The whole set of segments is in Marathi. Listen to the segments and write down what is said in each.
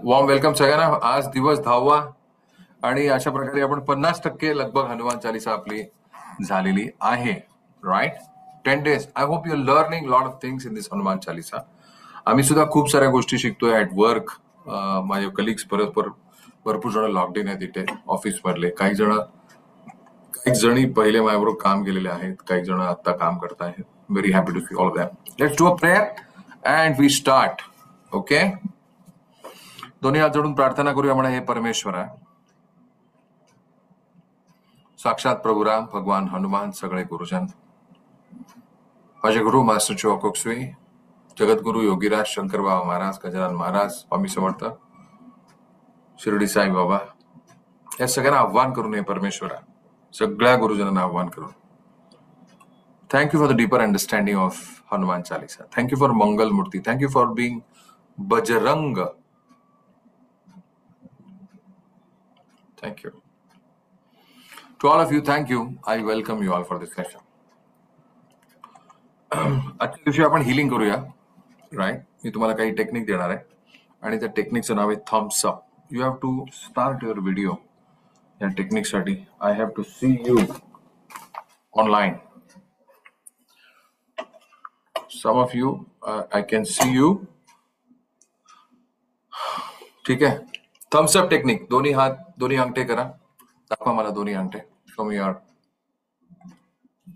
वॉर्म वेलकम सगळ्यांना. आज दिवस 10वा आणि अशा प्रकारे आपण 50% लगभग हनुमान चालीसा आपली झालेली आहे. Right, 10 days. I hope you learning lot of things in this Hanuman Chalisa. आम्ही सुद्धा खूप साऱ्या गोष्टी शिकतोय ऍट वर्क. माझे कलिग्स भरपूर जण लॉकड इन आहेत इथे ऑफिस मधले. काही जणी पहिले माझ्याबरोबर काम केलेले आहेत, काही जण आता काम करत आहेत. Very happy to see all of them. Let's do a prayer and we start. Okay, दोन्ही हात जोडून प्रार्थना करूया. म्हणा, हे परमेश्वरा, साक्षात प्रभुराम, भगवान हनुमान, सगळे गुरुजन, माझे गुरु मास्टर चोकोक्सवी, जगद्गुरु योगीराज, शंकर बाबा महाराज, गजानन महाराज, स्वामी समर्थ, शिर्डी साई बाबा, या सगळ्यांना आव्हान करून, हे परमेश्वरा, सगळ्या गुरुजनांना आव्हान करून, thank you for the deeper understanding of Hanuman Chalisa. Thank you for Mangal Murti. Thank you for being Bajrang. Thank you. To all of you, thank you. I welcome you all for this session. आजच्या दिवशी आपण हिलिंग करूया. राईट, मी तुम्हाला काही टेक्निक देणार आहे आणि त्या टेक्निकचं नाव आहे thumbs up. You have to start your video. या टेक्निकसाठी I have to see you online. Some of you I can see you. ठीक आहे, थम्स अप टेक्निक. दोन्ही हात, दोन्ही अंगठे करा. दाखवा मला दोन्ही अंगठे. Show me your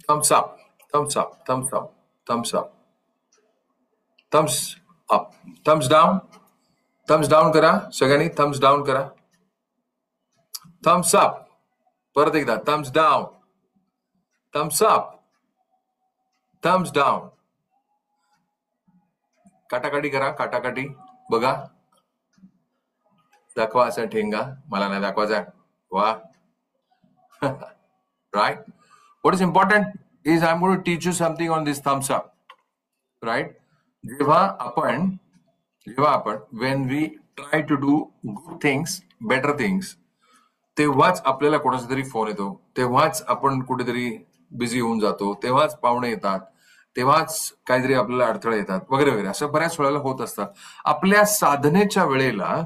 thumbs up. Thumbs up, thumbs up, thumbs up, thumbs up, thumbs down. Thumbs down करा सगळ्यांनी. थम्स डाऊन करा. Thumbs up. परत एकदा thumbs down. Thumbs up, thumbs down. काटाकाटी करा, काटाकाटी. बघा, दाखवा असा ठेंगा. मला नाही दाखवायचा. वा. Right, what is important is I am going to teach you something on this thumbs up. Right, जेव्हा आपण when we try to do good things, better things, तेव्हाच आपल्याला कोणाचा तरी फोन येतो, तेव्हाच आपण कुठेतरी बिझी होऊन जातो, तेव्हाच पाहुणे येतात, तेव्हाच काहीतरी आपल्याला अडथळे येतात, वगैरे वगैरे. असं बऱ्याच वेळेला होत असतं. आपल्या साधनेच्या वेळेला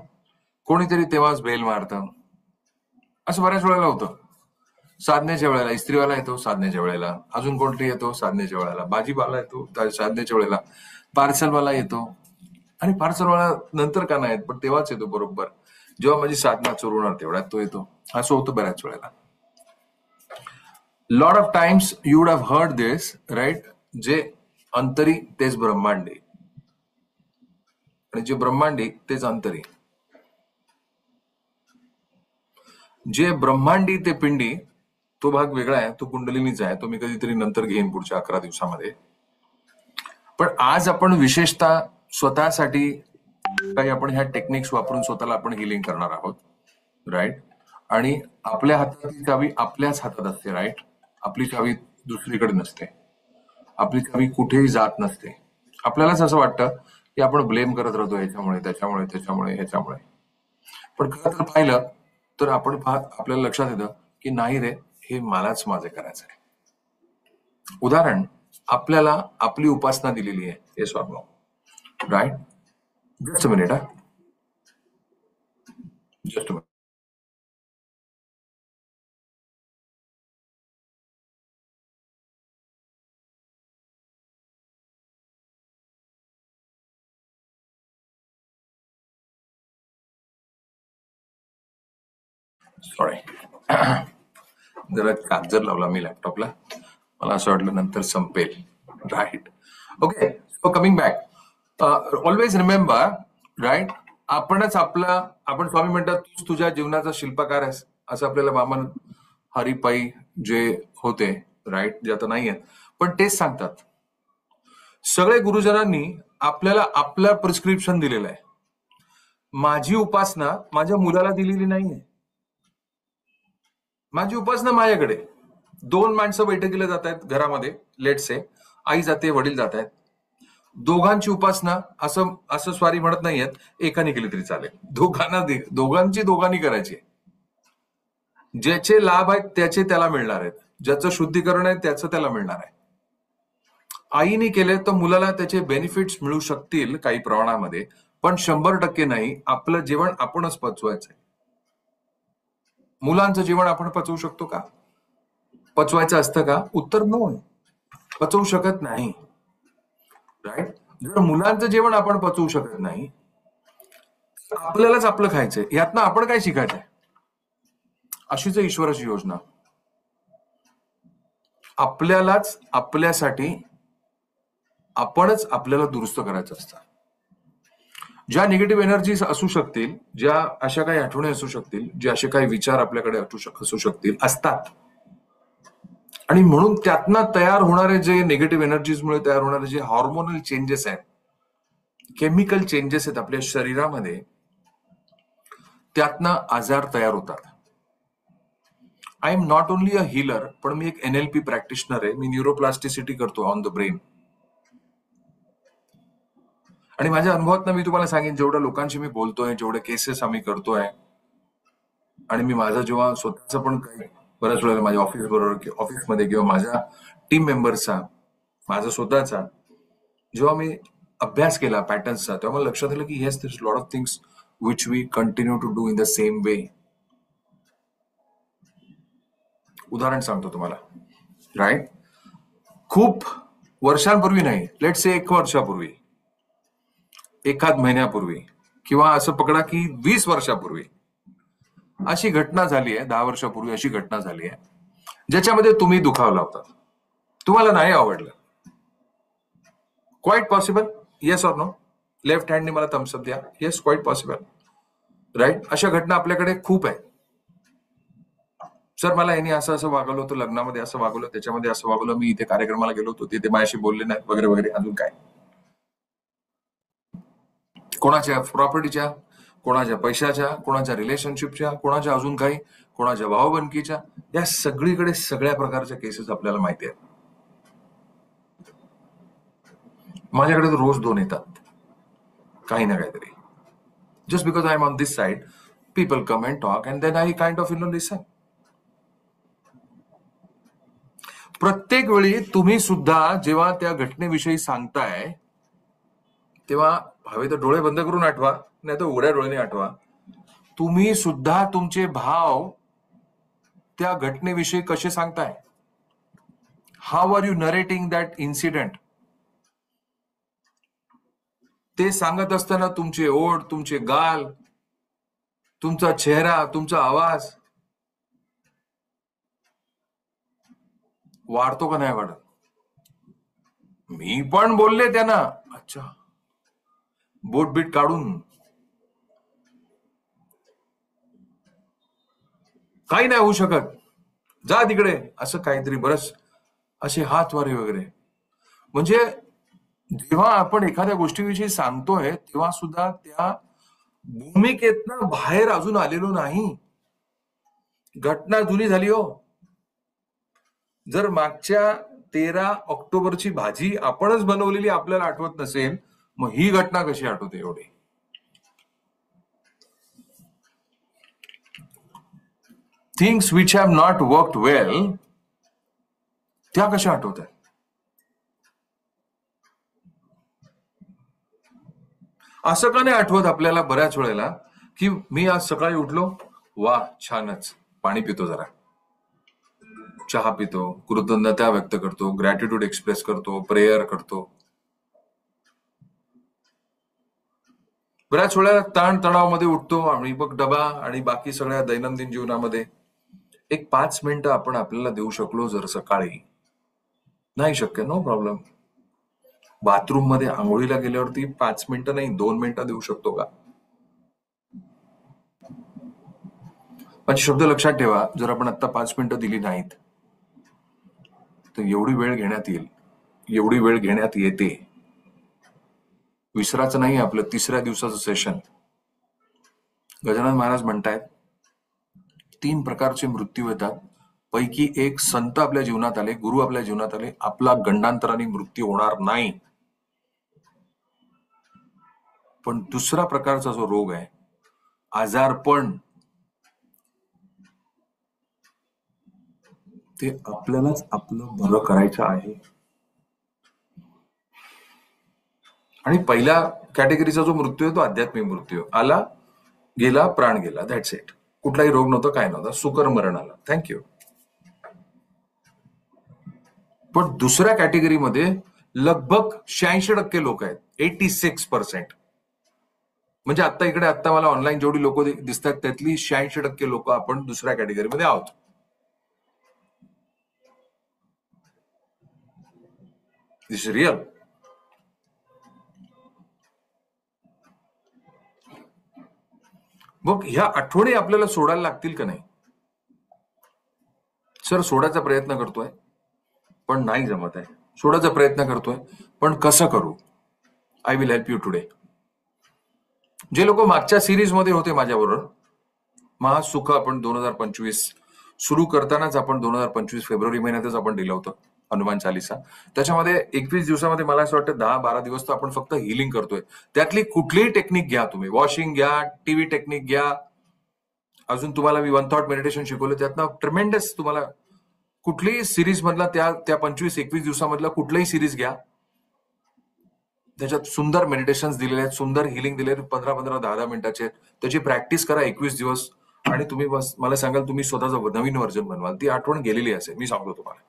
कोणीतरी तेव्हाच बेल मारतं. असं बऱ्याच वेळेला होतं. साधनेच्या वेळेला इस्त्रीवाला येतो, साधनेच्या वेळेला अजून कोणतरी येतो, साधनेच्या वेळेला भाजीवाला येतो, साधनेच्या वेळेला पार्सलवाला येतो. आणि पार्सलवाला नंतर का नाही येत, पण तेव्हाच येतो बरोबर जेव्हा माझी साधना चुरवणार तेवढ्यात तो येतो. असं होतं बऱ्याच वेळेला. Lot of times you would have heard this, right. जे अंतरी तेच ब्रह्मांडी, आणि जे ब्रह्मांडी तेच अंतरी. जे ब्रह्मांडी ते पिंडी तो भाग वेगळा आहे, तो कुंडलिनीचा आहे. तो मी कधीतरी नंतर घेईन पुढच्या 11 दिवसामध्ये. पण आज आपण विशेषतः स्वतःसाठी काही आपण ह्या टेक्निक्स वापरून स्वतःला आपण हिलिंग करणार आहोत. राईट, आणि आपल्या हातातली चावी आपल्याच हातात असते. राईट, आपली चावी दुसरीकडे नसते, आपली चावी कुठेही जात नसते. आपल्यालाच असं वाटतं की आपण ब्लेम करत राहतो ह्याच्यामुळे, त्याच्यामुळे, त्याच्यामुळे, ह्याच्यामुळे. पण खरं तर पाहिलं तर आपल्याला लक्षात येतं की नाही रे, हे मलाच माझं करायचं आहे. उदाहरण, आपल्याला आपली उपासना दिलेली आहे, हे स्वामी. Right, just a minute. Just a minute. Sorry, जरा चार्जर लावला मी लॅपटॉपला, मला असं वाटलं नंतर संपेल. Right, okay. So coming back, always remember, right, आपण स्वामी म्हणतात तूच तुझ्या जीवनाचा शिल्पकार आहेस, असं आपल्याला वामन हरिपाई जे होते, राईट, जे आता नाही आहेत, पण तेच सांगतात. सगळे गुरुजनांनी आपल्याला आपलं प्रिस्क्रिप्शन दिलेलं आहे. माझी उपासना माझ्या मुलाला दिलेली नाहीये. माझी उपासना माझ्याकडे 2 माणसं बैठकीला जात आहेत घरामध्ये, लेट से, आई जाते, वडील जात आहेत. दोघांची उपासना असं स्वारी म्हणत नाहीयेत एकाने केली तरी चालेल. दोघांनी करायची. ज्याचे लाभ आहेत त्याचे त्याला मिळणार आहेत, ज्याचं शुद्धीकरण आहे त्याचं त्याला मिळणार आहे. आईने केले तर मुलाला त्याचे बेनिफिट्स मिळू शकतील काही प्रमाणामध्ये, पण 100% नाही. आपलं जेवण आपणच पचवायचंय. मुलांचं जेवण आपण पचवू शकतो का? पचवायचं असतं का? उत्तर नो. पचवू शकत नाही. राईट? जर मुलांचं जेवण आपण पचवू शकत नाही, आपल्यालाच आपलं खायचंय. यातनं आपण काय शिकायचंय? अशीच ईश्वराची योजना. आपल्यालाच आपल्यासाठी आपणच आपल्याला दुरुस्त करायचं असतं. ज्या निगेटिव्ह एनर्जीज असू शकतील, ज्या अशा काही आठवणी असू शकतील, जे असे काही विचार आपल्याकडे असू शकतील, असतात. आणि म्हणून त्यातनं तयार होणारे जे निगेटिव्ह एनर्जीजमुळे तयार होणारे जे हॉर्मोनल चेंजेस आहेत, केमिकल चेंजेस आहेत आपल्या शरीरामध्ये, त्यातनं आजार तयार होतात. I am not only a healer, पण मी एक NLP प्रॅक्टिशनर आहे. मी न्यूरोप्लास्टिसिटी करतो ऑन द ब्रेन. आणि माझ्या अनुभवातनं मी तुम्हाला सांगेन, जेवढ्या लोकांशी मी बोलतोय, जेवढे केसेस आम्ही करतोय, आणि मी माझं जेव्हा स्वतःचं पण काही बऱ्याच वेळेला माझ्या ऑफिसमध्ये किंवा माझ्या टीम मेंबर्सचा, माझा स्वतःचा जेव्हा मी अभ्यास केला पॅटर्न्सचा, तेव्हा मला लक्षात आलं की yes, there is lot of things which we continue to do in the same way. उदाहरण सांगतो तुम्हाला. राईट? खूप वर्षांपूर्वी नाही, लेट्स से 1 वर्षापूर्वी, एखाद महिन्यापूर्वी, किंवा असं पकडा की 20 वर्षापूर्वी अशी घटना झाली आहे, 10 वर्षापूर्वी अशी घटना झाली आहे, ज्याच्यामध्ये तुम्ही दुखावला होता, तुम्हाला नाही आवडलं. Quite possible? Yes or no? Left हँडने मला थम्सअप द्या. Yes, quite possible. राईट? अशा घटना आपल्याकडे खूप आहेत. सर, मला यांनी असं असं वागवलं होतं, लग्नामध्ये असं वागवलं, त्याच्यामध्ये असं वागवलं, मी इथे कार्यक्रमाला गेलो होतो, तिथे माझ्याशी बोलले नाही, वगैरे वगैरे. अजून काय? कोणाच्या प्रॉपर्टीच्या, कोणाच्या पैशाच्या, कोणाच्या रिलेशनशिपच्या, कोणाच्या अजून काही, कोणाच्या भावबंदकीच्या, या सगळीकडे सगळ्या प्रकारच्या केसेस आपल्याला माहिती आहेत. माझ्याकडे तर रोज 2 येतात, काही ना काहीतरी. Just because I am on this side, people come and talk and then I kind of listen. प्रत्येक वेळी तुम्ही सुद्धा जेव्हा त्या घटनेविषयी सांगताय, तेव्हा हवे तर डोळे बंद करून आठवा, नाही तर उघड्या डोळ्याने आठवा. तुम्ही सुद्धा तुमचे भाव त्या घटनेविषयी कसे सांगताय? How are you narrating that incident? ते सांगत असताना तुमचे ओठ, तुमचे गाल, तुमचा चेहरा, तुमचा आवाज वाढतो का नाही वाढत? मी पण बोलले त्यांना, अच्छा, बोट बीट काढून, काही नाही होऊ शकत, जा तिकडे, असं काहीतरी, बरंच असे हातवारे वगैरे. म्हणजे जेव्हा आपण एखाद्या गोष्टीविषयी सांगतोय, तेव्हा सुद्धा त्या भूमिकेतनं बाहेर अजून आलेलो नाही. घटना जुनी झाली हो. जर मागच्या 13 ऑक्टोबरची भाजी आपणच बनवलेली आपल्याला आठवत नसेल, मग ही घटना कशी आठवते एवढी? Things which have not worked well, त्या कशा आठवत आहेत? असं का नाही आठवत आपल्याला बऱ्याच वेळेला की मी आज सकाळी उठलो, वा छानच, पाणी पितो, जरा चहा पितो, कृतज्ञता व्यक्त करतो, ग्रॅटिट्यूड एक्सप्रेस करतो, प्रेयर करतो. बऱ्याच वेळा ताण तणावामध्ये उठतो आणि मग डबा आणि बाकी सगळ्या दैनंदिन जीवनामध्ये एक 5 मिनिटं आपण आपल्याला देऊ शकलो जर सकाळी, नाही शक्य, नो प्रॉब्लेम. बाथरूम मध्ये आंघोळीला गेल्यावरती 5 मिनिटं नाही, 2 मिनिटं देऊ शकतो का? माझे शब्द लक्षात ठेवा, जर आपण आता 5 मिनिटं दिली नाहीत तर एवढी वेळ घेण्यात येईल, एवढी वेळ घेण्यात येते. विसराचं नाही आपलं 3ऱ्या दिवसाचं सेशन. गजानन महाराज म्हणतायत 3 प्रकारचे मृत्यू येतात, पैकी एक संत आपल्या जीवनात आले, गुरु आपल्या जीवनात आले, आपला गंडांतराने मृत्यू होणार नाही. पण दुसरा प्रकारचा जो रोग आहे, आजारपण, ते आपल्यालाच आपलं बरं करायचं आहे. आणि पहिल्या कॅटेगरीचा जो मृत्यू आहे तो आध्यात्मिक मृत्यू. आला गेला प्राण गेला, दॅट्स इट. कुठलाही रोग नव्हता, काय नव्हता, सुकर मरण आलं. थँक्यू. पण दुसऱ्या कॅटेगरीमध्ये लगभग 86% लोक आहेत, 86%. म्हणजे आता मला ऑनलाईन जेवढी लोक दिसतात त्यातली 86% लोक आपण दुसऱ्या कॅटेगरीमध्ये आहोत. दिस इज रिअल. मग ह्या आठवणी आपल्याला सोडायला लागतील का नाही? सर, सोडायचा प्रयत्न करतोय पण नाही जमत आहे. सोडायचा प्रयत्न करतोय पण कसं करू? I will help you today. जे लोक मागच्या सिरीज मध्ये होते माझ्याबरोबर, महासुख आपण 2025 सुरू करतानाच आपण 2025 फेब्रुवारी महिन्यातच आपण दिलं होतं हनुमान चालिसा. त्याच्यामध्ये 21 दिवसामध्ये मला असं वाटतं 10-12 दिवस तर आपण फक्त हिलिंग करतोय. त्यातली कुठलीही टेक्निक घ्या तुम्ही, वॉशिंग घ्या, टीव्ही टेक्निक घ्या, अजून तुम्हाला मी वन थॉट मेडिटेशन शिकवलं, त्यातनं ट्रिमेंडस तुम्हाला कुठलीही सिरीज मधला त्या 25-21 दिवसामधला कुठलाही सिरीज घ्या, त्याच्यात सुंदर मेडिटेशन्स दिलेले आहेत, सुंदर हिलिंग दिले आहेत, 15-15, 10-10 मिनिटाचे. त्याची प्रॅक्टिस करा 21 दिवस आणि तुम्ही मला सांगाल तुम्ही स्वतःचं नवीन व्हर्जन बनवाल. ती आठवण गेलेली असेल, मी सांगतो तुम्हाला.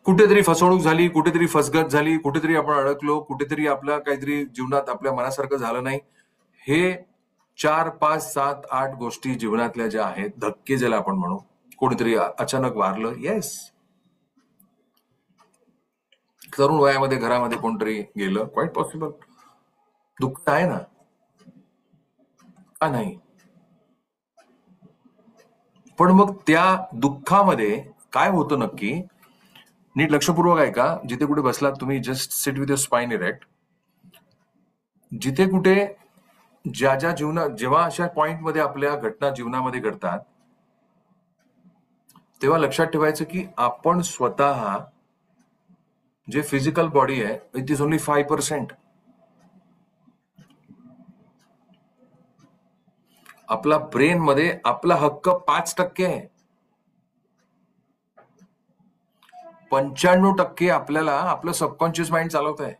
कुठेतरी फसवणूक झाली, कुठेतरी फसगत झाली, कुठेतरी आपण अडकलो, कुठेतरी आपल्या काहीतरी जीवनात आपल्या मनासारखं झालं नाही. हे 4, 5, 7, 8 गोष्टी जीवनातल्या ज्या आहेत, धक्के ज्याला आपण म्हणू, कोणीतरी अचानक वारलं, येस, तरुण वयामध्ये घरामध्ये कोणतरी गेलं, क्वाईट पॉसिबल, दुःख आहे ना, का नाही? पण मग त्या दुःखामध्ये काय होतं नक्की, नीट लक्षपूर्वक आहे का? जिथे कुठे बसलात तुम्ही, just sit with your spine erect. जिथे कुठे ज्या जीवनात जेव्हा अशा पॉइंटमध्ये आपल्या घटना जीवनामध्ये घडतात, तेव्हा लक्षात ठेवायचं की आपण स्वतः जे फिजिकल बॉडी आहे, इट इज ओनली 5%. आपला ब्रेन मध्ये आपला हक्क 5% आहे. 95% आपल्याला आपलं सबकॉन्शियस माइंड चालवत आहे.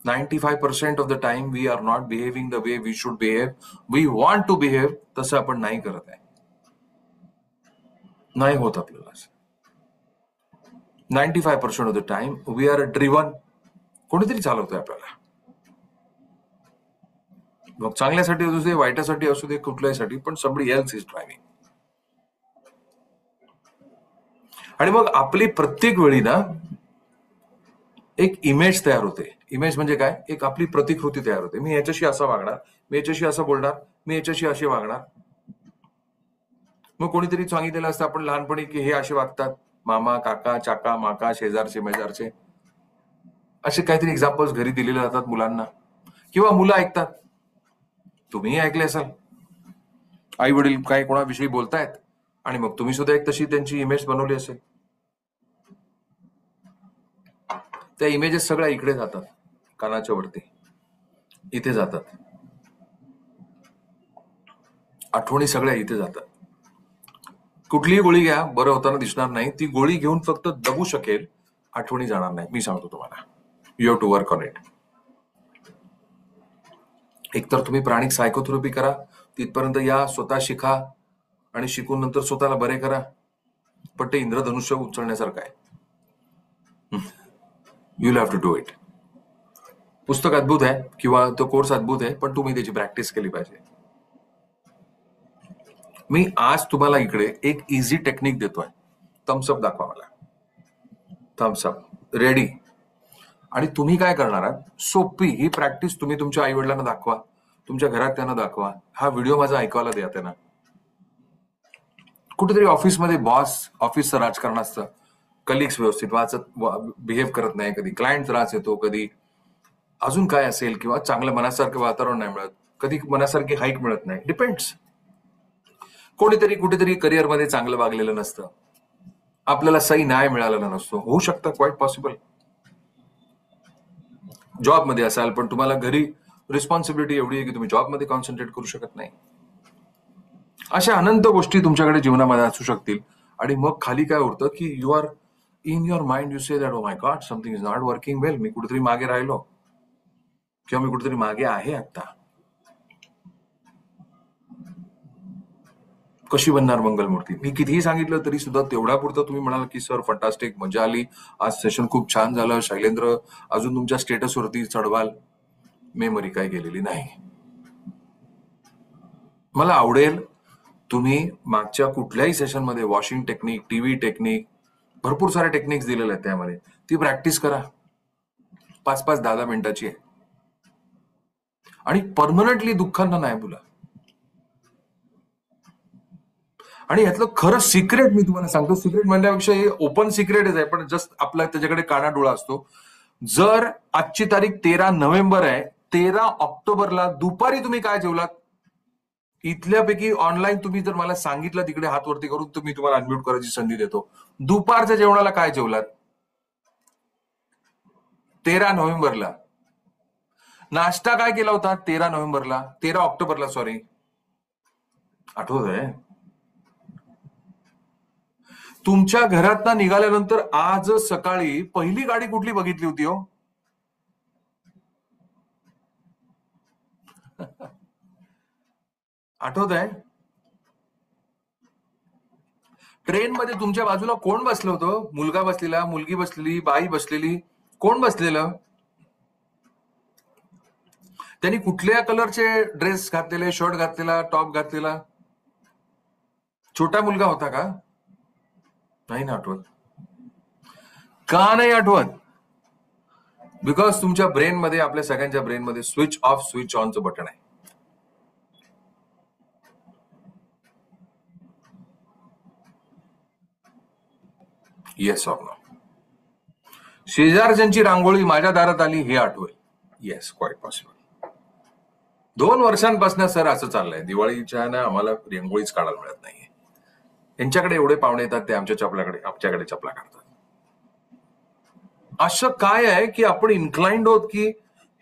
95% of the time we are not behaving the way we should behave. We want to behave, तसं आपण नाही करत आहे, नाही होत आपल्याला. 95% of the time we are driven. कोणीतरी चालवतोय आपल्याला, मग चांगल्यासाठी असू दे, वाईटासाठी असू दे, कुठल्यासाठी, पण somebody else is driving. आणि मग आपली प्रत्येक वेळी ना एक इमेज तयार होते. इमेज म्हणजे काय? एक आपली प्रतिकृती तयार होते. मी याच्याशी असं वागणार, मी याच्याशी असं बोलणार, मी याच्याशी असे वागणार. मग कोणीतरी सांगितलेलं असतं आपण लहानपणी की हे असे वागतात, मामा, काका, चाका, माका, शेजारचे, मेजारचे, असे काहीतरी एक्झाम्पल्स घरी दिलेले जातात मुलांना, किंवा मुलं ऐकतात. तुम्हीही ऐकले असाल, आई वडील काय कोणाविषयी बोलतायत आणि मग तुम्ही सुद्धा एक तशी त्यांची इमेज बनवली असेल. त्या इमेजेस सगळ्या इकडे जातात, कानाच्या वरती, इथे जातात. आठवणी सगळ्या इथे जातात. कुठलीही गोळी घ्या, बरं होताना दिसणार नाही. ती गोळी घेऊन फक्त दबू शकेल, आठवणी जाणार नाही. मी सांगतो तुम्हाला, you have to work on it. एकतर तुम्ही प्राणिक सायकोथेरपी करा, तिथपर्यंत या, स्वतः शिका आणि शिकून नंतर स्वतःला बरे करा. पण ते इंद्रधनुष्य उचलण्यासारखं आहे. You have to do it. पुस्तक अद्भुत आहे किंवा तो कोर्स अद्भुत आहे, पण तुम्ही त्याची प्रॅक्टिस केली पाहिजे. मी आज तुम्हाला इकडे एक इझी टेक्निक देतोय. थम्सअप दाखवा मला. Thums Up ready. आणि तुम्ही काय करणार आहात? सोपी ही प्रॅक्टिस तुम्ही तुमच्या आई वडिलांना दाखवा, तुमच्या घरात त्यांना दाखवा. हा व्हिडिओ माझा ऐकायला द्या त्यांना. कुठेतरी ऑफिसमध्ये बॉस, ऑफिसचं राजकारण असतं, कलिग्स व्यवस्थित बिहेव करत नाही, कधी क्लायंट त्रास येतो, कधी अजून काय असेल, किंवा चांगलं मनासारखं वातावरण नाही मिळत, कधी मनासारखी हाईक मिळत नाही, डिपेंड्स. कोणीतरी कुठेतरी करिअरमध्ये चांगलं वागलेलं नसतं, आपल्याला सही न्याय मिळालेला नसतो, होऊ शकतं, क्वाईट पॉसिबल. जॉबमध्ये असाल पण तुम्हाला घरी रिस्पॉन्सिबिलिटी एवढी आहे की तुम्ही जॉबमध्ये कॉन्सन्ट्रेट करू शकत नाही. अशा अनंत गोष्टी तुमच्याकडे जीवनामध्ये असू शकतील. आणि मग खाली काय होतं की you are in your mind you say that oh my god something is not working well, मी कुठेतरी मागे राहिलो किंवा मी कुठेतरी मागे आहे आता. कशी बनणार मंगलमूर्ती? मी कितीही सांगितलं तरी सुद्धा तेवढ्या पुरतं तुम्ही म्हणाल की सर फंटास्टिक, मजा आली, आज सेशन खूप छान झालं, शैलेंद्र अजून तुमच्या स्टेटसवरती चढवाल. मेमरी काय गेलेली नाही. मला आवडेल तुम्ही मागच्या कुठल्याही सेशनमध्ये वॉशिंग टेक्निक, टीव्ही टेक्निक, भरपूर सारे टेक्निक्स दिलेले आहेत त्यामध्ये, ती प्रॅक्टिस करा. 5-5, 10-10 मिनिटाची आहे आणि परमनंटली दुःखांना नाही बोला. आणि यातलं खरं सिक्रेट मी तुम्हाला सांगतो, सिक्रेट म्हणण्यापेक्षा हे ओपन सिक्रेटच आहे, पण जस्ट आपला त्याच्याकडे काना डोळा असतो. जर आजची तारीख 13 नोव्हेंबर आहे, 13 ऑक्टोबरला दुपारी तुम्ही काय जेवलात? इथल्यापैकी ऑनलाईन तुम्ही जर मला सांगितलं तिकडे हात वरती करून, तर मी तुम्हाला अनम्यूट करायची संधी देतो. दुपारच्या जेवणाला काय जेवलात 13 नोव्हेंबरला? नाश्ता काय केला होता 13 नोव्हेंबरला, 13 ऑक्टोबरला सॉरी, आठवत आहे? तुमच्या घरात निघाल्यानंतर आज सकाळी पहिली गाडी कुठली बघितली होती हो? आठवत आहे? ट्रेन मध्ये तुमच्या बाजूला कोण बसलं होतं? मुलगा बसलेला, मुलगी बसलेली, बाई बसलेली, कोण बसलेलं? त्यांनी कुठल्या कलरचे ड्रेस घातलेले, शर्ट घातलेला, टॉप घातलेला? छोटा मुलगा होता का? नाही ना आठवत. का नाही आठवत? बिकॉज तुमच्या ब्रेन मध्ये, आपल्या सगळ्यांच्या ब्रेन मध्ये स्विच ऑफ स्विच ऑनचं बटन आहे. Yes or no? शेजारच्यांची रांगोळी माझ्या दारात आली हे आठवेल? Yes, quite possible. 2 वर्षांपासून सर असं चाललंय, दिवाळीच्या ना आम्हाला रांगोळीच काढायला मिळत नाहीये. यांच्याकडे एवढे पाहुणे येतात, ते आमच्याकडे चपला काढतात. असं काय आहे की आपण इन्क्लाइंड होत की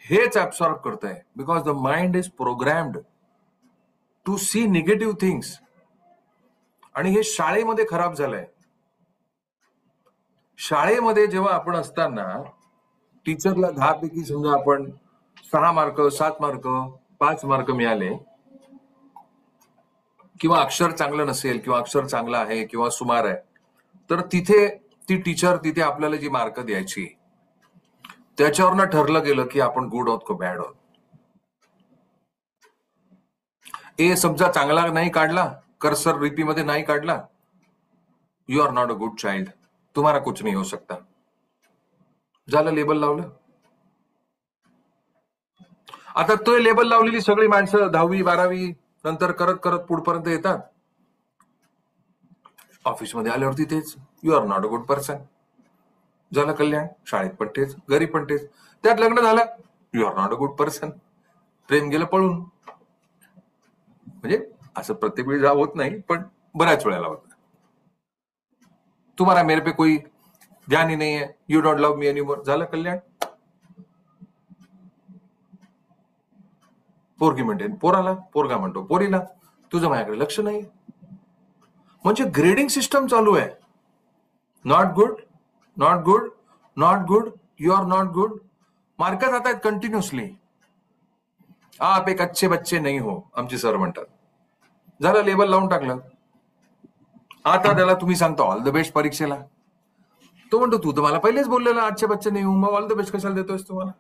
हेच ऍब्सॉर्ब करतंय? Because the mind is programmed to see negative things. आणि हे शाळेमध्ये खराब झालंय. शाळेमध्ये जेव्हा आपण असताना टीचरला 10 पैकी समजा आपण 6 मार्क, 7 मार्क, 5 मार्क मिळाले, किंवा अक्षर चांगलं नसेल किंवा अक्षर चांगलं आहे किंवा सुमार आहे, तर तिथे ती टीचर तिथे आपल्याला जी मार्क द्यायची त्याच्यावरनं ठरलं गेलं की आपण गुड आहोत का बॅड आहोत. ए समजा चांगला नाही काढला, कर्सर रिपीमध्ये नाही काढला, you are not a good child, तुम्हाला कुछ नाही हो सकता. झालं, लेबल लावलं. आता तो लेबल लावलेली सगळी माणसं 10वी 12वी नंतर करत करत पुढपर्यंत येतात. ऑफिसमध्ये आल्यावरती तेच, you are not a good person. झालं कल्याण. शाळेत पण तेच, घरी पण तेच. त्यात लग्न झालं, you are not a good person. प्रेम गेलं पळून. म्हणजे असं प्रत्येक वेळी होत नाही, पण बऱ्याच वेळेला होतं. तुम्हाला मेरे पे कोई ध्यान ही नहीं है, you don't love me anymore. झालं कल्याण. पोरगी म्हणते पोराला, पोरगा म्हणतो पोरीला, तुझं माझ्याकडे लक्ष नाही. म्हणजे ग्रेडिंग सिस्टम चालू आहे. Not good, not good, not good, you are not good. Mark जात आहेत कंटिन्युअसली. आप एक अच्छे बच्चे नहीं हो, आमचे सर म्हणतात. झालं, लेबल लावून टाकलं. आता त्याला तुम्ही सांगता ऑल द बेस्ट परीक्षेला, तो म्हणतो तू तर मला पहिलेच बोललेला अच्छे बच्चे नाही हो, मग ऑल द बेस्ट कशाला देतोयस तुम्हाला?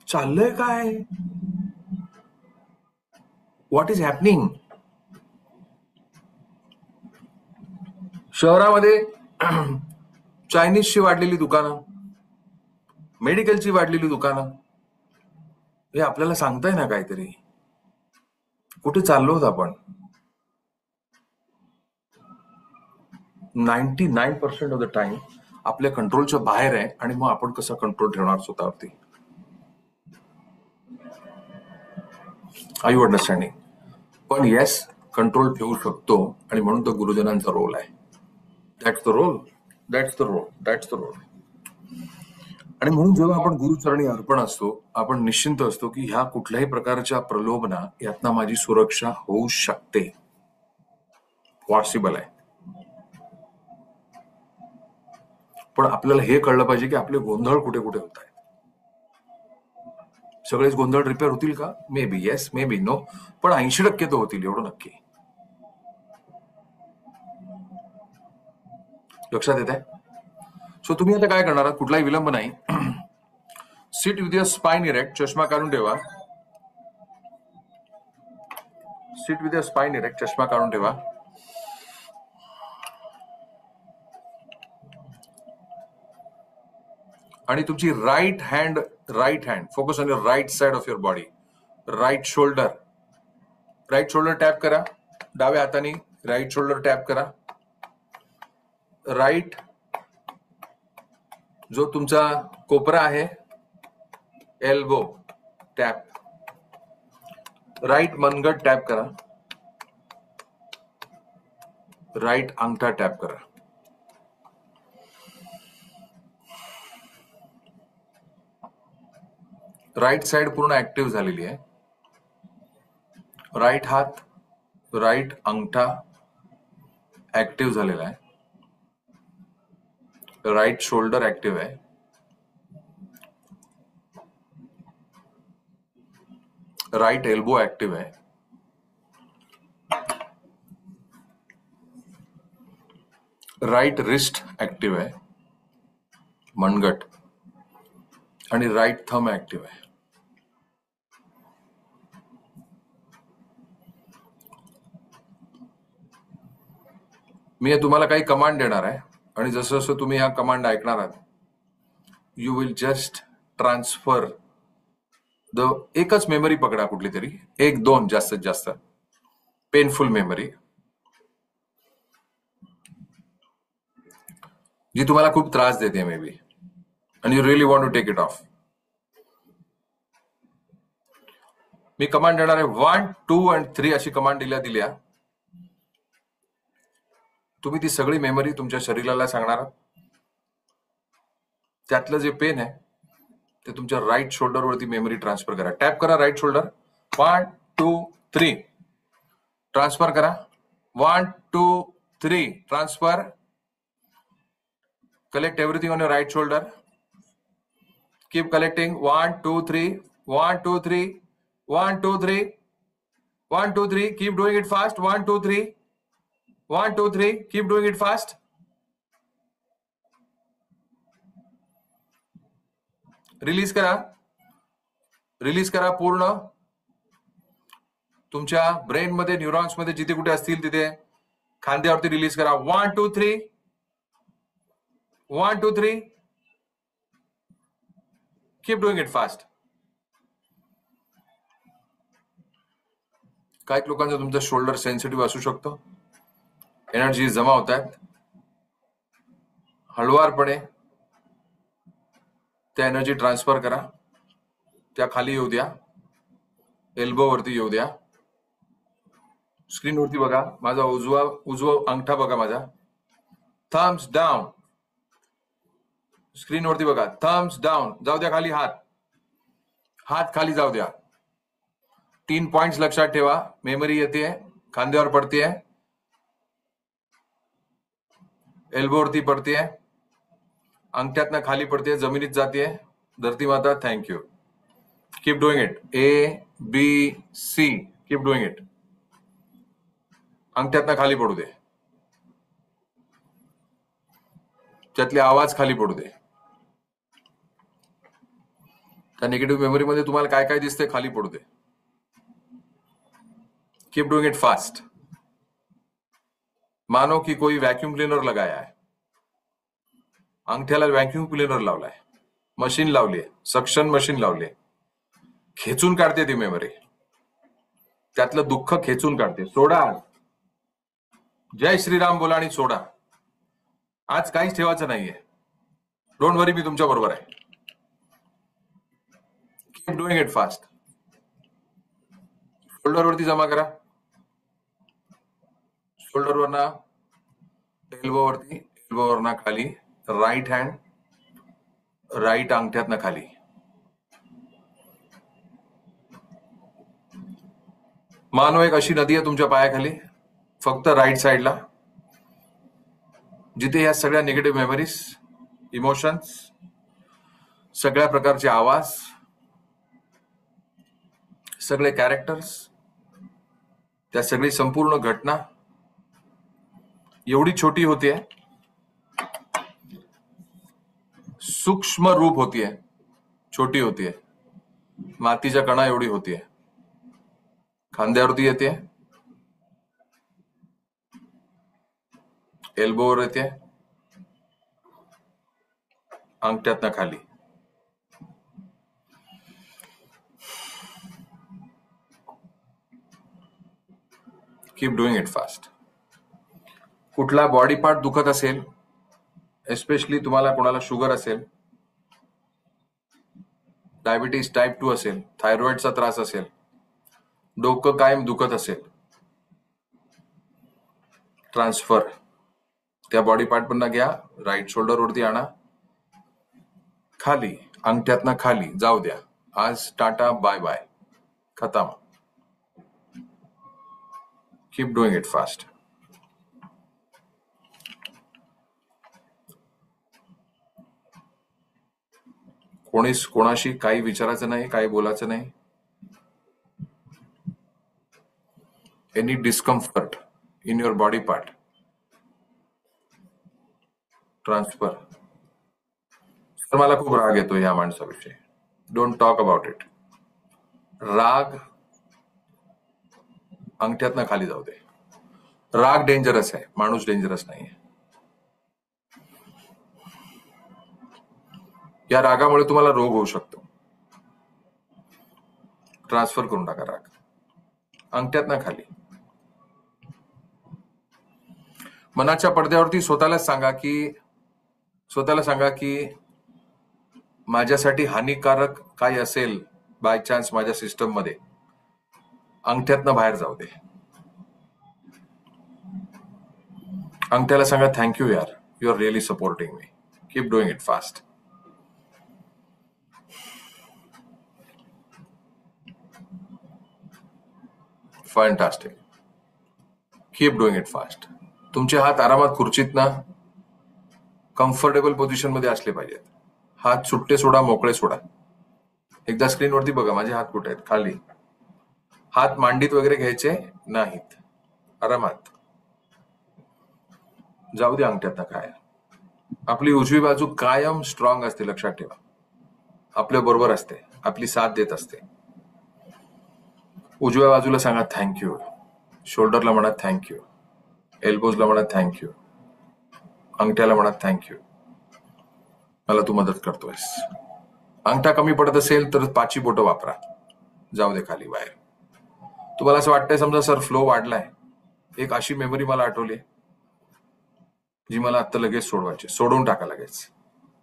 चाललंय काय? What is happening? शहरामध्ये चायनीजची वाढलेली दुकानं, मेडिकलची वाढलेली दुकानं, हे आपल्याला सांगताय ना काहीतरी. कुठे चाललो होत आपण? 99% ऑफ द टाइम आपल्या कंट्रोलच्या बाहेर आहे. आणि मग आपण कसा कंट्रोल ठेवणार स्वतःवरती? Are you understanding? पण येस, कंट्रोल ठेवू शकतो, आणि म्हणून तो गुरुजनांचा रोल आहे. That's the role, that's the role, that's the role. आणि म्हणून जेव्हा आपण गुरुचरणी अर्पण असतो, आपण निश्चिंत असतो की ह्या कुठल्याही प्रकारच्या प्रलोभना यातनं माझी सुरक्षा होऊ शकते, पॉसिबल आहे. पण आपल्याला हे कळलं पाहिजे की आपले गोंधळ कुठे कुठे होत आहेत. सगळेच गोंधळ रिपेअर होतील का? May be yes, may be no, पण 80% तर होतील, एवढं नक्की. लक्षात येत आहे? सो तुम्ही आता काय करणार आहात, कुठलाही विलंब नाही. Sit with your spine erect, चष्मा काढून ठेवा. Sit with your spine erect, चष्मा काढून ठेवा. आणि तुमची right hand focus on your right side of your body. Right shoulder tap करा. डाव्या हाताने राईट शोल्डर टॅप करा. राईट जो तुमचा कोपरा आहे, एल्बो टॅप. राईट मनगट टॅप करा. राईट अंगठा टॅप करा. राईट साइड पूर्ण ऍक्टिव्ह झालेली आहे. राईट हात, राईट अंगठा ऍक्टिव्ह झालेला आहे. राईट शोल्डर ऍक्टिव्ह आहे. राईट एल्बो ऍक्टिव्ह आहे. राईट रिस्ट ऍक्टिव्ह आहे, मनगट. आणि राईट थंब ऍक्टिव्ह आहे. मी तुम्हाला काही कमांड देणार आहे आणि जसं जसं तुम्ही ह्या कमांड ऐकणार आहात, you will just transfer the एकच मेमरी पकडा, कुठली तरी 1-2 जास्तीत जास्त पेनफुल मेमरी जी तुम्हाला खूप त्रास देते may be, and you really want to take it off. Me command देणार आहे 1, 2 and 3 अशी कमांड दिल्या. तुम्ही ती सगळी मेमरी तुमच्या शरीराला सांगणार आहात. त्यातलं जे पेन आहे ते तुमच्या राईट शोल्डर वरती मेमरी ट्रान्सफर करा. टॅप करा राईट शोल्डर. 1, 2, 3 ट्रान्सफर करा. 1, 2, 3 transfer. Collect everything on your right shoulder. Keep collecting. 1, 2, 3. 1, 2, 3. 1, 2, 3. 1, 2, 3. Keep doing it fast. 1, 2, 3. 1, 2, 3. Keep doing it fast. Release करा. रिलीज करा पूर्ण. तुमच्या ब्रेन मध्ये, न्यूरॉन्स मध्ये जिथे कुठे असतील तिथे खांद्यावरती रिलीज करा. 1, 2, 3. 1, 2, 3. Keep doing it fast. काही लोकांचा तुमचा शोल्डर सेन्सिटिव्ह असू शकतो. एनर्जी जमा होत आहेत. हळुवारपणे त्या एनर्जी ट्रान्सफर करा. त्या खाली येऊ द्या. एल्बो वरती येऊ द्या. स्क्रीन वरती बघा. माझा उजवा अंगठा बघा. माझा थम्स डाऊन. स्क्रीन वरती बघा. Thumbs down. जाऊ द्या खाली हात. हात खाली जाऊ द्या. 3 पॉइंट्स लक्षात ठेवा. मेमरी येते, खांद्यावर पडते, एल्बो वरती पडते, अंगठ्यातनं खाली पडते, जमिनीत जाते. धरती माता thank you. Keep doing it. A-B-C. Keep doing it. अंगठ्यातनं खाली पडू दे. त्यातले आवाज खाली पडू दे. त्या निगेटिव्ह मेमरीमध्ये तुम्हाला काय काय दिसते खाली पडू दे. Keep doing it fast. मानो कि कोई वैक्यूम क्लीनर लगाया है. अंगठ्याला वैक्यूम क्लीनर लावलाय. मशीन लावली आहे. सक्शन मशीन लावली. खेचून काढते ती मेमरी. त्यातलं दुःख खेचून काढते. सोडा. जय श्रीराम बोला आणि सोडा. आज काहीच ठेवायचं नाहीये. डोंट वरी, मी तुमच्या बरोबर आहे. Keep doing it fast. Shoulder वरती जमा करा. शोल्डर वरना एल्बो वरती, एल्बो वरना खाली. राईट हँड राईट अंगठ्यातनं खाली. मानो एक अशी नदी आहे तुमच्या पायाखाली, फक्त राईट साइडला, जिथे या सगळ्या निगेटिव्ह मेमरीज इमोशन्स, सगळ्या प्रकारचे आवाज, सगळे कॅरेक्टर्स, त्या सगळी संपूर्ण घटना एवढी छोटी होती आहे, सूक्ष्म रूप होती है, छोटी होती है, मातीच्या कणा एवढी होती है, खांद्यावरती येते, एल्बोवर येते, अंगठ्यातनं खाली. Keep doing it fast. कुठला बॉडी पार्ट दुखत असेल, एस्पेशली तुम्हाला कोणाला शुगर असेल, डायबिटीज टाईप 2 असेल, थायरॉइडचा त्रास असेल, डोकं कायम दुखत असेल, ट्रान्सफर त्या बॉडी पार्ट पण घ्या, राईट शोल्डर वरती आणा, खाली, अंगठ्यातनं खाली जाऊ द्या. आज टाटा बाय बाय, खतम. Keep doing it fast. कोणाशी काही विचारायचं नाही, काही बोलायचं नाही. Any discomfort in your body part, transfer. तर मला खूप राग येतो या माणसाविषयी. Don't talk about it. राग अंगठ्यातनं खाली जाऊ दे. राग डेंजरस आहे, माणूस डेंजरस नाही. या रागामुळे तुम्हाला रोग होऊ शकतो. ट्रान्सफर करून टाका राग अंगठ्यातनं खाली. मनाच्या पडद्यावरती स्वतःला सांगा की माझ्यासाठी हानिकारक काय असेल बाय चान्स माझ्या सिस्टम मध्ये, अंगठ्यातनं बाहेर जाऊ दे. अंगठ्याला सांगा थँक्यू यार, you are really supporting me. Keep doing it fast. Fantastic. Keep doing it fast. तुमचे हात आरामात खुर्चीत ना कम्फर्टेबल पोझिशन मध्ये असले पाहिजेत. हात सुट्टे सोडा, मोकळे सोडा. एकदा स्क्रीनवरती बघा माझे हात कुठे आहेत, खाली. हात मांडीत वगैरे घ्यायचे नाहीत, आरामात जाऊ दे अंगठ्यातनं काय. आपली उजवी बाजू कायम स्ट्रॉंग असते, लक्षात ठेवा. आपल्या बरोबर असते, आपली साथ देत असते. उजव्या बाजूला सांगा थँक्यू. शोल्डरला म्हणा थँक्यू, एल्बोजला म्हणा थँक्यू, अंगठ्याला म्हणा थँक्यू, मला तू मदत करतोयस. अंगठा कमी पडत असेल तर 5 बोटं वापरा, जाऊ दे खाली बाहेर. तुम्हाला असं वाटतंय समजा सर फ्लो वाढलाय, एक अशी मेमरी मला आठवली जी मला आता लगेच सोडवायची, सोडून टाका लगेच.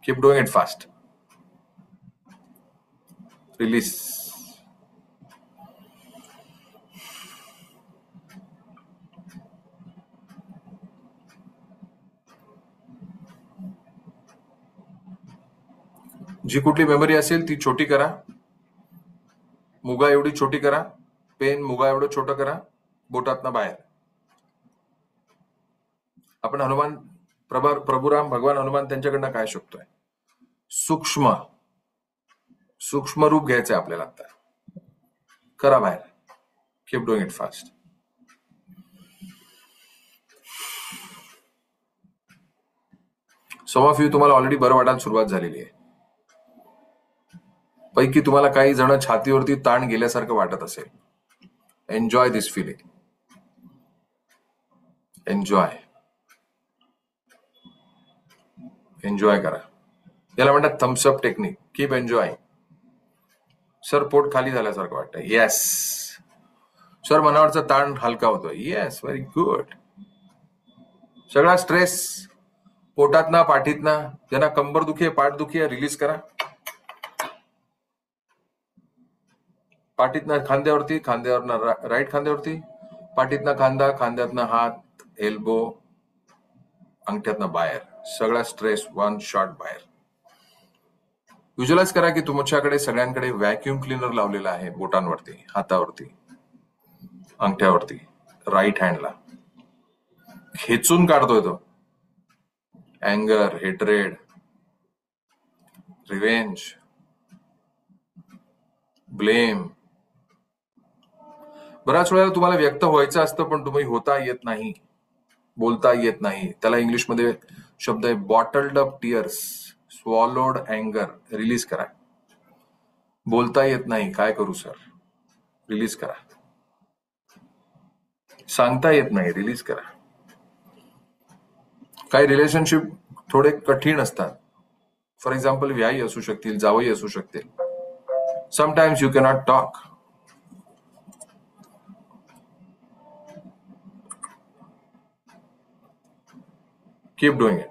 Keep doing it fast. Release. जी कुठली मेमरी असेल ती छोटी करा, मुगा एवढी छोटी करा, पेन मुगा एवढं छोटं करा, बोटातनं बाहेर. आपण प्रभुराम भगवान हनुमान त्यांच्याकडनं काय शिकतोय? सूक्ष्म रूप घ्यायचंय आपल्याला आता. करा बाहेर. Keep doing it fast. Some of you तुम्हाला ऑलरेडी बरं वाटायला सुरुवात झालेली आहे. पैकी तुम्हाला काही जण छातीवरती ताण गेल्यासारखं वाटत असेल. एन्जॉय दिस फिलिंग. एन्जॉय करा. याला म्हणतात Thums Up technique. Keep enjoying. Sir पोट खाली झाल्यासारखं वाटतं. येस. सर मनावरचा ताण हलका होतोय. Yes, very good. सगळा स्ट्रेस पोटातना, पाठीतना, ज्यांना कंबर दुखी आहे, पाठ दुखी आहे, रिलीज करा. पाठीतनं खांद्यावरती, खांद्यावरनं राईट खांद्यावरती, पाठीतनं खांदा, खांद्यातनं हात, एल्बो, अंगठ्यातनं बाहेर. सगळा स्ट्रेस वन शॉट बाहेर. व्हिज्युअलाइज करा की तुमच्याकडे सगळ्यांकडे व्हॅक्युम क्लिनर लावलेला आहे, बोटांवरती, हातावरती, अंगठ्यावरती, राईट हँडला. खेचून काढतोय तो. अँगर, हेट्रेड, रिवेंज, ब्लेम. बऱ्याच वेळेला तुम्हाला व्यक्त व्हायचं असतं पण तुम्ही होता येत नाही, बोलता येत नाही. त्याला इंग्लिशमध्ये शब्द आहे बॉटल्ड अप टीयर्स, स्वॉलोड अँगर. रिलीज करा. बोलता येत नाही, काय करू सर? रिलीज करा. सांगता येत नाही, रिलीज करा. काही रिलेशनशिप थोडे कठीण असतात. फॉर एक्झाम्पल व्याई असू शकतील, जावई असू शकतील. Sometimes you cannot talk. Keep doing it.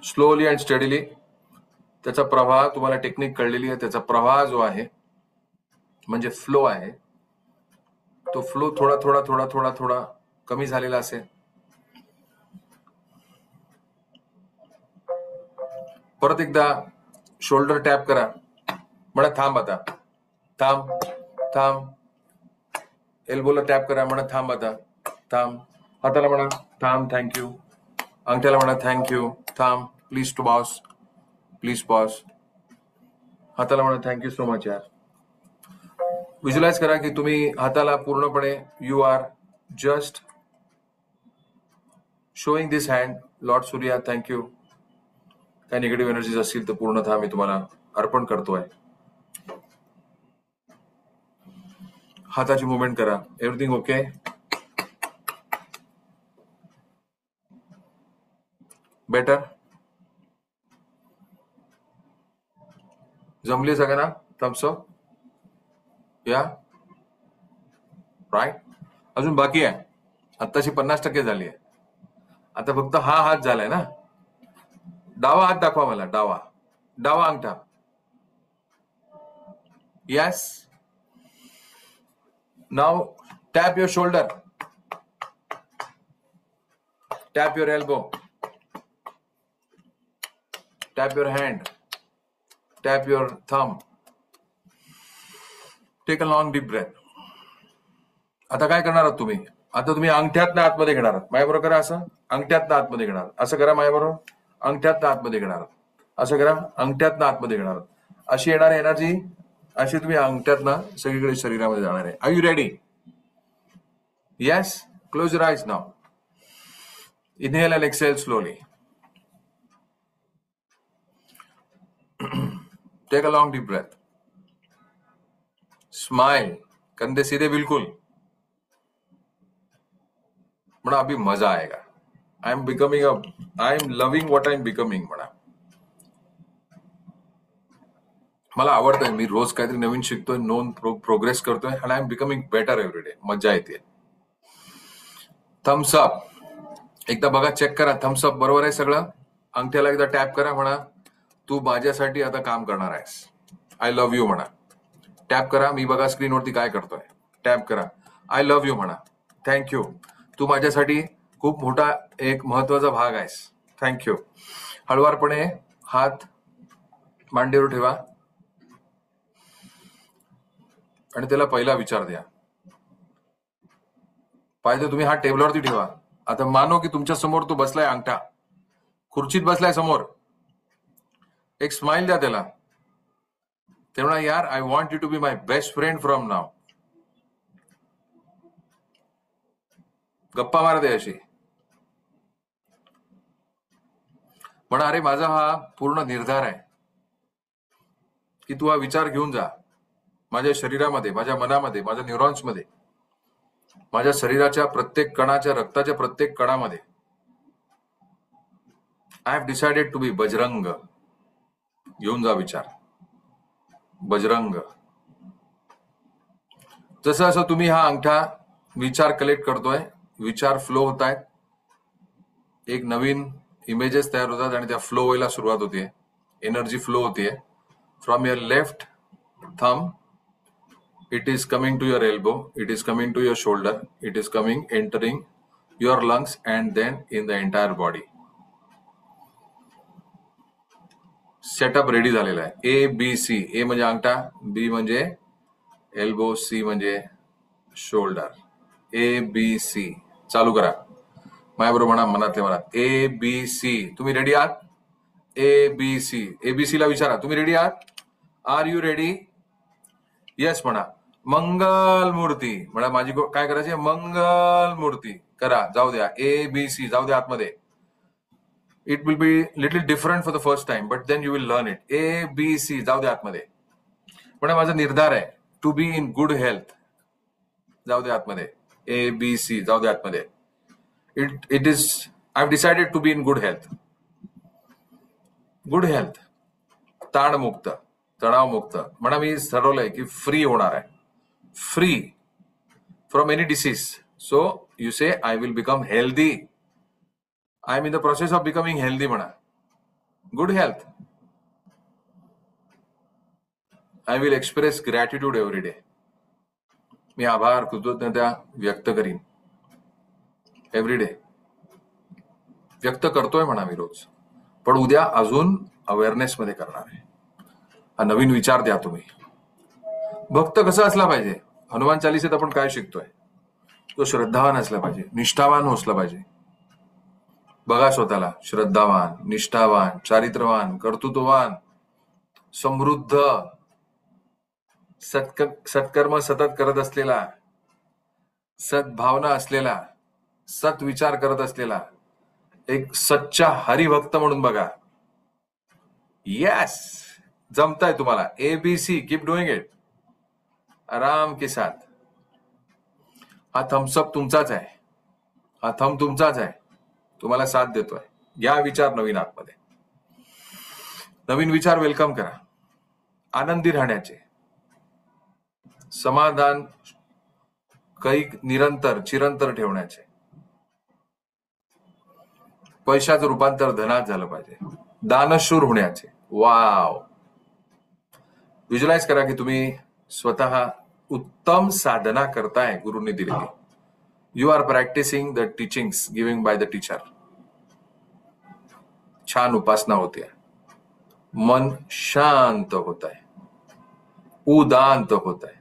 Slowly and steadily त्याचा प्रवाह, तुम्हाला टेक्निक कळलेली आहे, त्याचा प्रवाह जो आहे म्हणजे फ्लो आहे, तो फ्लो थोडा थोडा थोडा थोडा थोडा कमी झालेला असेल. परत एकदा शोल्डर टॅप करा. म्हणा थांब आता, थांब थांब. एल्बोला टॅप करा, म्हणा थांब आता, थांब. हाताला म्हणा थांब, थँक्यू. अंगठ्याला म्हणा थँक्यू, थांब, please to boss, please pause. हाताला म्हणा थँक्यू सो मच यार. व्हिज्युअलाइज करा की तुम्ही हाताला पूर्णपणे you are just showing this hand. Lord Surya thank you. काय निगेटिव्ह एनर्जीज असतील तर पूर्णतः मी तुम्हाला अर्पण करतोय. हाताची मुवमेंट करा. Everything okay? बेटर? जमली सगळ्यांना? थम्स अप या. राईट. अजून बाकी आहे. आत्ताशी 50% झाली आहे. आता फक्त हा हात झालाय ना. डावा हात दाखवा मला. डावा, डावा अंगठा. Yes. Now tap your shoulder, tap your elbow, tap your hand, tap your thumb. Take a long deep breath. आता काय करणार आहात तुम्ही? आता तुम्ही अंगठ्यातनं आतमध्ये घेणार आहात. माझ्याबरोबर करा. असं अंगठ्यातनं आतमध्ये घेणार. असं करा माझ्याबरोबर. अंगठ्यातनं आतमध्ये घेणार. असं करा. अंगठ्यातनं आतमध्ये घेणार. अशी येणारी एनर्जी अशी तुम्ही अंगठ्यातनं सगळीकडे शरीरामध्ये जाणार आहे. Are you ready? Yes. Close your eyes now. Inhale and exhale slowly. Take a long deep breath. Smile. कंधे सीधे बिल्कुल. म्हणा अभी मजा आएगा. I am loving what I am becoming. म्हणा मला आवडतंय, मी रोज काहीतरी नवीन शिकतोय, प्रोग्रेस करतोय आणि I am becoming better every day. मजा येते. Thumbs up. एकदा बघा, चेक करा थम्स अप बरोबर आहे सगळं. अंगठ्याला एकदा टॅप करा. म्हणा तू माझ्यासाठी आता काम करणार आहेस. आय लव्ह यू म्हणा. टॅप करा. मी बघा स्क्रीनवरती काय करतोय. टॅप करा. आय लव्ह यू म्हणा. थँक्यू. तू माझ्यासाठी खूप मोठा एक महत्वाचा भाग आहेस. थँक्यू. हळुवारपणे हात मांडीवर ठेवा आणि त्याला पहिला विचार द्या. पाहिजे तुम्ही हात टेबलवरती ठेवा. आता मानो की तुमच्या समोर तो बसलाय, अंगठा खुर्चीत बसलाय समोर. एक स्माइल द्या त्याला. ते म्हणा यार I want you to be my best friend from नाव. गप्पा मार दे अशी. म्हणा अरे माझा हा पूर्ण निर्धार आहे की तू हा विचार घेऊन जा माझ्या शरीरामध्ये, माझ्या मनामध्ये, माझ्या न्यूरॉन्समध्ये, माझ्या शरीराच्या प्रत्येक कणाच्या, रक्ताच्या प्रत्येक कणामध्ये. आय हॅव डिसाइडेड टू बी बजरंग. घेऊन जा विचार बजरंग. जसं असं तुम्ही हा अंगठा विचार कलेक्ट करतोय, विचार फ्लो होत आहेत, एक नवीन इमेजेस तयार होतात आणि त्या फ्लो व्हायला सुरुवात होते. एनर्जी फ्लो होते from your left thumb. It is coming to your elbow, it is coming to your shoulder, it is coming, entering your lungs and then in the entire body. Setup ready झालेला आहे. ए बी सी. ए म्हणजे अंगठा, बी म्हणजे एल्बो, सी म्हणजे शोल्डर. A B C. चालू करा माझ्याबरोबर म्हणा, मनातल्या मनात ए बी सी. तुम्ही रेडी आहात? ए बी सी. ए बी सी ला विचारा, तुम्ही रेडी आहात? R you ready? येस म्हणा. मंगल मूर्ती म्हणा. माझी काय करायची? मंगल मूर्ती करा. जाऊ द्या. ए बी सी जाऊ द्या आतमध्ये. It will be little different for the first time, but then you will learn it. A B C जाऊ द्या आतमध्ये. पण माझा निर्धार आहे to be in good health. जाऊ द्या आतमध्ये. ए बी सी जाऊ द्या आतमध्ये. It is I have decided to be in good health. Good health, ताणमुक्त, तणावमुक्त म्हणा. मी ठरवलंय की फ्री होणार आहे, free from any disease. So you say I will become healthy. I am in the process of becoming healthy म्हणा. Good health. I will express gratitude every day. मी आभार, कृतज्ञता व्यक्त करीन एव्हरी डे. व्यक्त करतोय म्हणा मी रोज, पण उद्या अजून अवेअरनेस मध्ये करणार आहे. हा नवीन विचार द्या तुम्ही. भक्त कसा असला पाहिजे? हनुमान चालिसेत आपण काय शिकतोय? तो श्रद्धावान असला पाहिजे, निष्ठावान असला पाहिजे. बघा स्वतःला श्रद्धावान, निष्ठावान, चारित्रवान, कर्तृत्ववान, समृद्ध, सत्कर्म सतत करत असलेला, सद्भावना असलेला, सत्विचार करत असलेला एक सच्चा हरिभक्त म्हणून बघा. येस, जमताय तुम्हाला. A B C. Keep doing it आराम के साथ. हा थम्सअप तुमचाच आहे, हा थंब तुमचाच आहे. तुम्हाला साथ देतोय. घ्या विचार नवीन आतमध्ये. नवीन विचार वेलकम करा. आनंदी राहण्याचे, समाधान कैक निरंतर चिरंतर ठेवण्याचे. पैशाचं रूपांतर धनात झालं पाहिजे. दानशूर होण्याचे. वाव. व्हिज्युअलाइज करा की तुम्ही स्वतः उत्तम साधना करताय गुरुने दिलेली. You are practising the teachings giving by the teacher. छान उपासना होते. मन शांत होत आहे, उदांत होत आहे.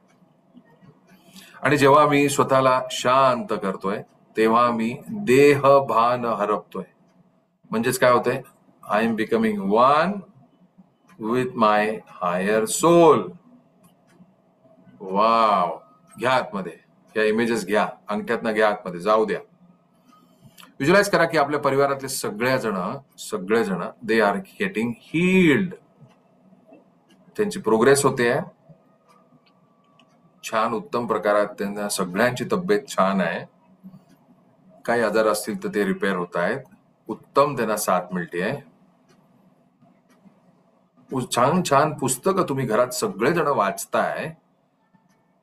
आणि जेव्हा मी स्वतःला शांत करतोय तेव्हा मी देहभान हरपतोय. म्हणजेच काय होतंय? I am becoming one with my higher soul. Wow. घ्या आतमध्ये. या इमेजेस घ्या, अंगठ्यातनं घ्या आतमध्ये, जाऊ द्या. व्हिज्युअलाइज करा की आपल्या परिवारातले सगळेजण दे आर गेटिंग हील्ड. त्यांची प्रोग्रेस होते. छान उत्तम प्रकारात त्यांना सगळ्यांची तब्येत छान आहे. काही आजार असतील तर ते रिपेअर होत आहेत. उत्तम त्यांना साथ मिळते. छान छान पुस्तकं तुम्ही घरात सगळेजण वाचताय.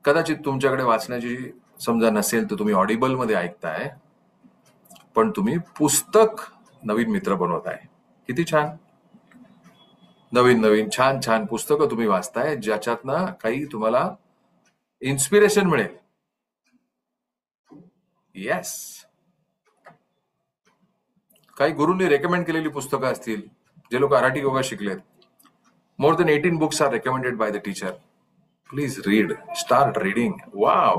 कदाचित तुमच्याकडे वाचण्याची समजा नसेल तर तुम्ही ऑडिबल मध्ये ऐकताय, पण तुम्ही पुस्तक नवीन मित्र बनवताय. किती छान. नवीन नवीन छान छान पुस्तकं तुम्ही वाचताय, ज्याच्यातनं काही तुम्हाला इन्स्पिरेशन मिळेल. येस. काही गुरूंनी रेकमेंड केलेली पुस्तकं असतील. जे लोक अराठी yoga शिकलेत, more than 18 books are recommended by the teacher. Please read. Start reading. Wow.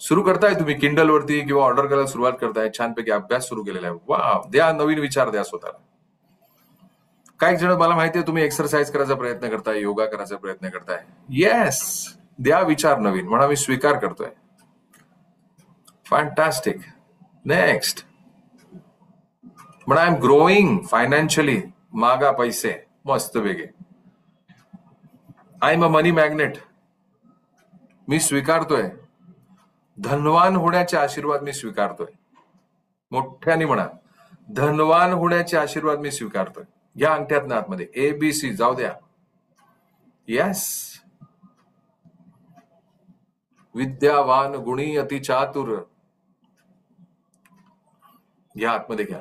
सुरू करताय तुम्ही किंडल वरती किंवा ऑर्डर करायला सुरुवात करताय. छानपैकी अभ्यास सुरू केलेला आहे. वाव. द्या नवीन विचार द्या स्वतःला. काही जण मला माहिती आहे तुम्ही एक्सरसाइज करायचा प्रयत्न करताय, योगा करायचा प्रयत्न करताय. येस. द्या विचार नवीन. म्हणा मी स्वीकार करतोय. फॅन्टास्टिक. नेक्स्ट म्हणा आय एम ग्रोईंग फायनान्शियली. मागा पैसे मस्त वेगळे. I am a money magnet. मी स्वीकारतोय. धनवान होण्याचे आशीर्वाद मी स्वीकारतोय. मोठ्याने म्हणा, धनवान होण्याचे आशीर्वाद मी स्वीकारतोय. घ्या अंगठ्यात ना आतमध्ये. ए बी सी जाऊ द्या. येस. विद्यावान गुणी अति चातुर. घ्या आतमध्ये घ्या.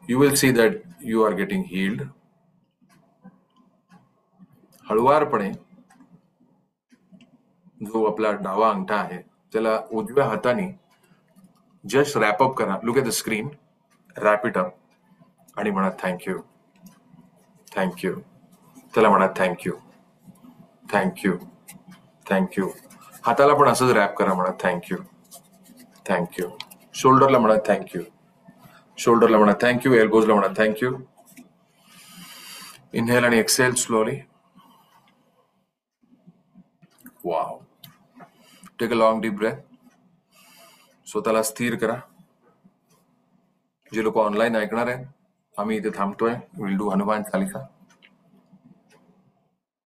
You will see that you are getting healed. हळुवारपणे जो आपला डावा अंगठा आहे त्याला उजव्या हाताने जस्ट रॅप अप करा. Look at the screen wrap it up आणि म्हणा थँक्यू, थँक्यू. त्याला म्हणा थँक्यू, थँक्यू, थँक्यू. हाताला पण असंच रॅप करा, म्हणा थँक्यू, थँक्यू. शोल्डरला म्हणा थँक्यू, शोल्डरला म्हणा थँक्यू, एल्बोजला म्हणा थँक्यू. इनहेल आणि exhale slowly. Wow. Take a long deep breath. स्वतःला स्थिर करा. जे लोक ऑनलाईन ऐकणार आहेत, आम्ही इथे थांबतोय. Will do Hanuman Chalisa.